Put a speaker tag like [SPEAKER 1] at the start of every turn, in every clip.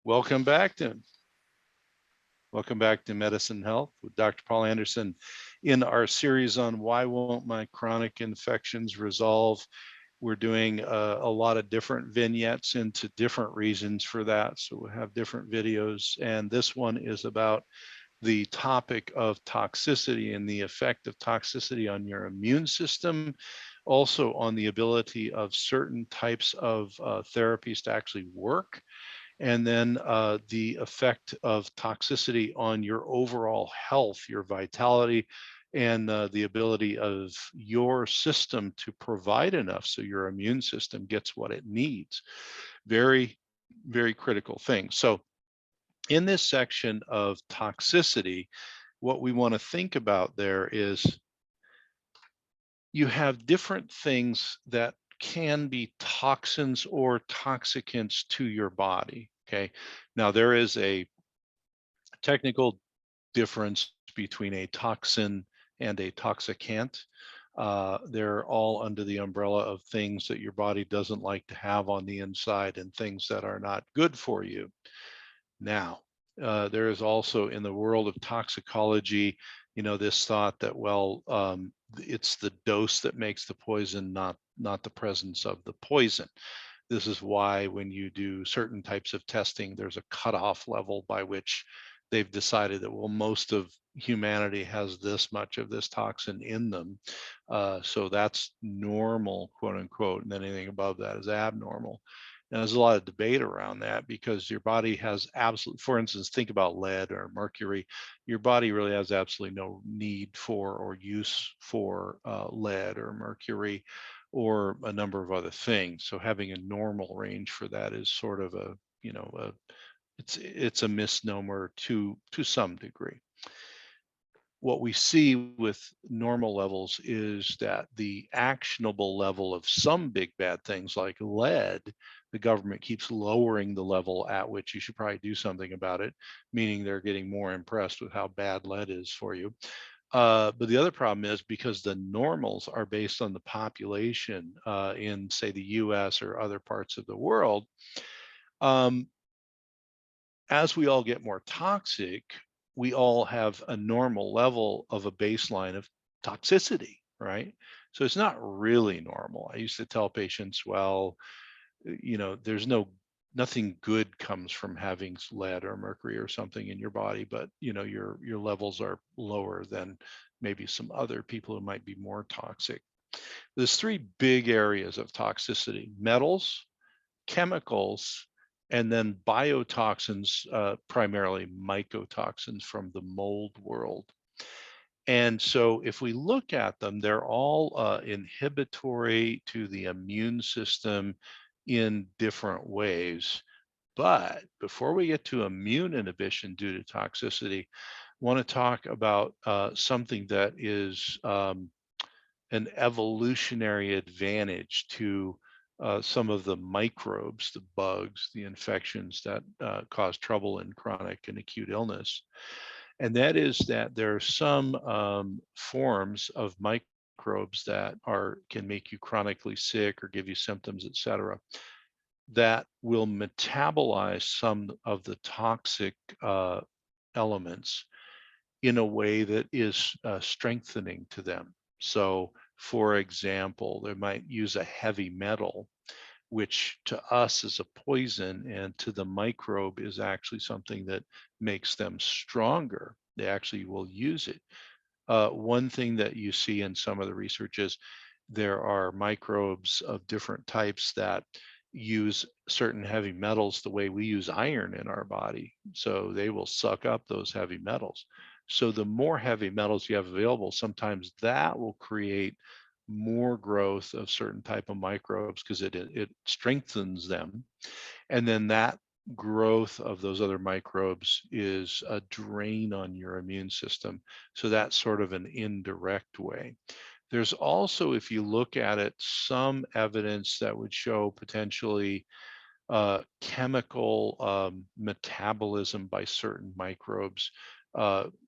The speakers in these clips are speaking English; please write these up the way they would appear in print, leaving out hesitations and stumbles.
[SPEAKER 1] Welcome back to Medicine Health with Dr. Paul Anderson in our series on why won't my chronic infections resolve. We're doing a lot of different vignettes into different reasons for that. So we have different videos, and this one is about the topic of toxicity and the effect of toxicity on your immune system, also on the ability of certain types of therapies to actually work, and then the effect of toxicity on your overall health, your vitality, and the ability of your system to provide enough so your immune system gets what it needs. Very, very critical thing. So in this section of toxicity, what we want to think about there is you have different things that can be toxins or toxicants to your body. Okay. Now, there is a technical difference between a toxin and a toxicant. They're all under the umbrella of things that your body doesn't like to have on the inside and things that are not good for you. Now, there is also in the world of toxicology, this thought that, well, it's the dose that makes the poison, not the presence of the poison. This is why when you do certain types of testing, there's a cutoff level by which they've decided that, well, most of humanity has this much of this toxin in them. So that's normal, quote unquote, and then anything above that is abnormal. And there's a lot of debate around that because your body has absolute, for instance, think about lead or mercury. Your body really has absolutely no need for or use for lead or mercury or a number of other things. So having a normal range for that is sort of a, it's a misnomer to some degree. What we see with normal levels is that the actionable level of some big bad things like lead, the government keeps lowering the level at which you should probably do something about it, meaning they're getting more impressed with how bad lead is for you. But the other problem is because the normals are based on the population in, say, the US or other parts of the world, um, as we all get more toxic, we all have a normal level of a baseline of toxicity, right? So it's not really normal. I used to tell patients, well, there's nothing good comes from having lead or mercury or something in your body, but your levels are lower than maybe some other people who might be more toxic. There's three big areas of toxicity: metals, chemicals, and then biotoxins, primarily mycotoxins from the mold world. And so if we look at them, they're all inhibitory to the immune system in different ways. But before we get to immune inhibition due to toxicity, I want to talk about something that is an evolutionary advantage to some of the microbes, the bugs, the infections that cause trouble in chronic and acute illness. And that is that there are some forms of microbes that can make you chronically sick or give you symptoms, et cetera, that will metabolize some of the toxic elements in a way that is strengthening to them. So, for example, they might use a heavy metal, which to us is a poison, and to the microbe is actually something that makes them stronger. They actually will use it. One thing that you see in some of the research is there are microbes of different types that use certain heavy metals the way we use iron in our body. So they will suck up those heavy metals. So the more heavy metals you have available, sometimes that will create more growth of certain type of microbes because it strengthens them. And then that growth of those other microbes is a drain on your immune system. So that's sort of an indirect way. There's also, if you look at it, some evidence that would show potentially chemical metabolism by certain microbes.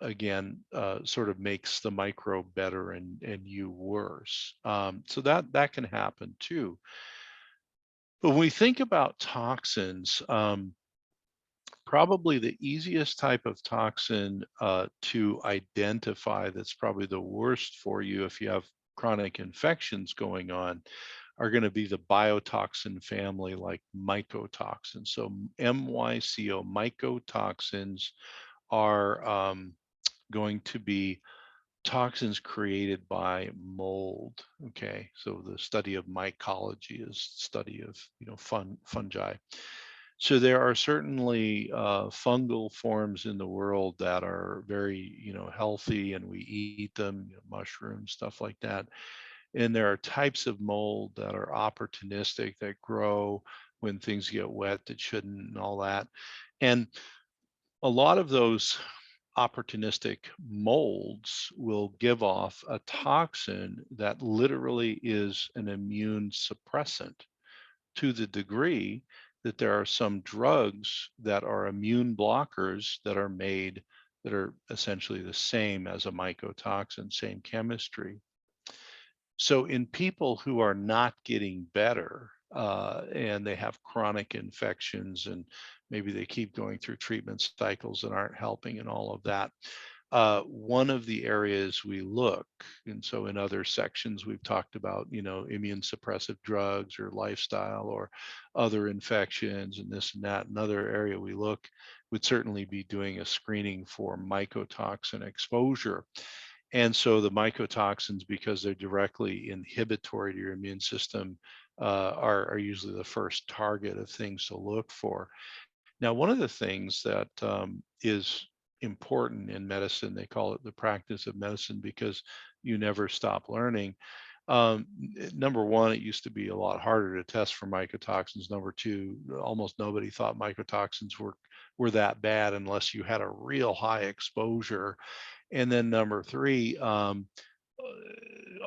[SPEAKER 1] Again, sort of makes the microbe better and you worse. So that can happen too. But when we think about toxins, Probably the easiest type of toxin to identify that's probably the worst for you if you have chronic infections going on are going to be the biotoxin family like mycotoxins. So MYCO, mycotoxins are going to be toxins created by mold. Okay, so the study of mycology is study of fungi. So there are certainly fungal forms in the world that are very healthy, and we eat them, mushrooms, stuff like that. And there are types of mold that are opportunistic that grow when things get wet that shouldn't, and all that. And a lot of those opportunistic molds will give off a toxin that literally is an immune suppressant, to the degree that there are some drugs that are immune blockers that are made that are essentially the same as a mycotoxin, same chemistry. So in people who are not getting better, and they have chronic infections, and maybe they keep going through treatment cycles that aren't helping and all of that, one of the areas we look, and so in other sections we've talked about, immune suppressive drugs or lifestyle or other infections and this and that. Another area we look would certainly be doing a screening for mycotoxin exposure. And so the mycotoxins, because they're directly inhibitory to your immune system, are usually the first target of things to look for. Now, one of the things that is important in medicine, they call it the practice of medicine because you never stop learning. Number one, it used to be a lot harder to test for mycotoxins. Number two, almost nobody thought mycotoxins were that bad unless you had a real high exposure. And then number three,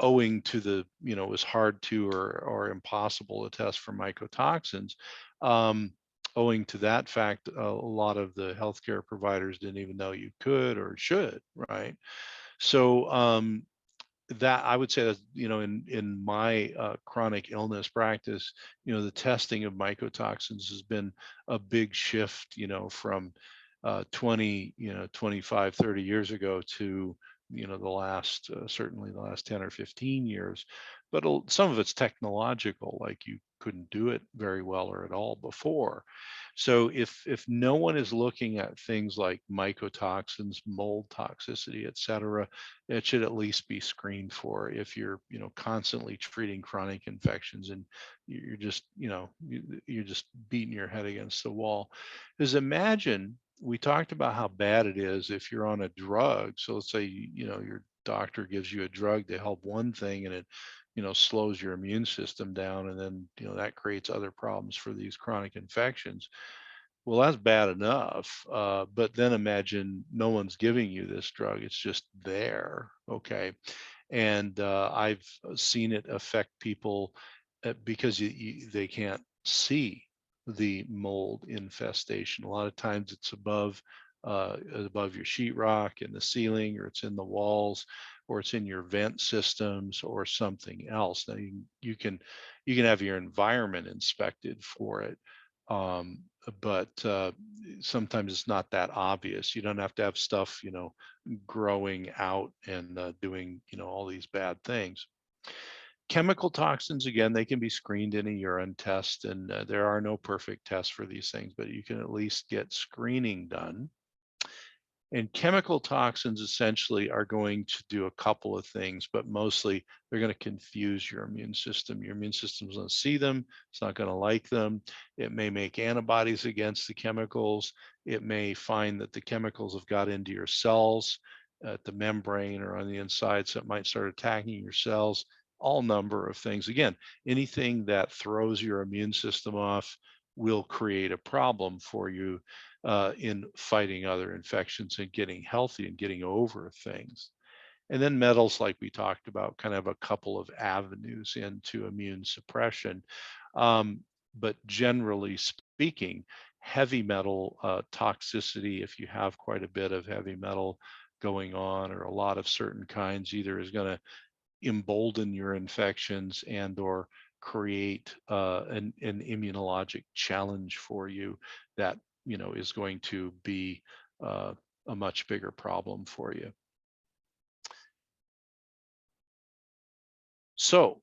[SPEAKER 1] owing to it was hard to or impossible to test for mycotoxins. Owing to that fact, a lot of the healthcare providers didn't even know you could or should, right? So that I would say that in my chronic illness practice, the testing of mycotoxins has been a big shift, from 20, 25, 30 years ago to the last certainly the last 10 or 15 years. But some of it's technological, like you couldn't do it very well or at all before. So if no one is looking at things like mycotoxins, mold toxicity, et cetera, it should at least be screened for. If you're constantly treating chronic infections and you're just you're just beating your head against the wall. Because imagine, we talked about how bad it is if you're on a drug. So let's say your doctor gives you a drug to help one thing, and it slows your immune system down, and then that creates other problems for these chronic infections. Well, that's bad enough. But then imagine no one's giving you this drug. It's just there. Okay. And I've seen it affect people because they can't see the mold infestation. A lot of times it's above your sheetrock in the ceiling, or it's in the walls, or it's in your vent systems, or something else. Now you can have your environment inspected for it, um, but sometimes it's not that obvious. You don't have to have stuff, growing out and doing, all these bad things. Chemical toxins, again, they can be screened in a urine test, and there are no perfect tests for these things, but you can at least get screening done. And chemical toxins essentially are going to do a couple of things, but mostly they're going to confuse your immune system. Your immune system's going to see them. It's not going to like them. It may make antibodies against the chemicals. It may find that the chemicals have got into your cells at the membrane or on the inside, so it might start attacking your cells. All number of things. Again, anything that throws your immune system off will create a problem for you in fighting other infections and getting healthy and getting over things. And then metals, like we talked about, kind of a couple of avenues into immune suppression. Um, but generally speaking, heavy metal toxicity, if you have quite a bit of heavy metal going on, or a lot of certain kinds, either is going to embolden your infections and or create an immunologic challenge for you that is going to be a much bigger problem for you. So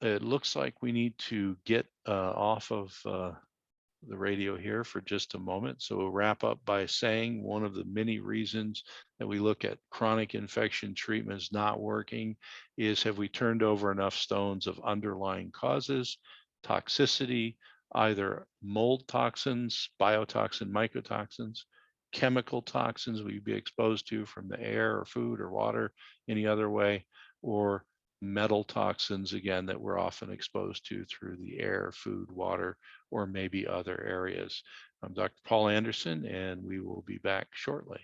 [SPEAKER 1] it looks like we need to get off of the radio here for just a moment. So we'll wrap up by saying one of the many reasons that we look at chronic infection treatments not working is, have we turned over enough stones of underlying causes, toxicity, either mold toxins, biotoxin, mycotoxins, chemical toxins we'd be exposed to from the air or food or water, any other way, or metal toxins, again, that we're often exposed to through the air, food, water, or maybe other areas. I'm Dr. Paul Anderson, and we will be back shortly.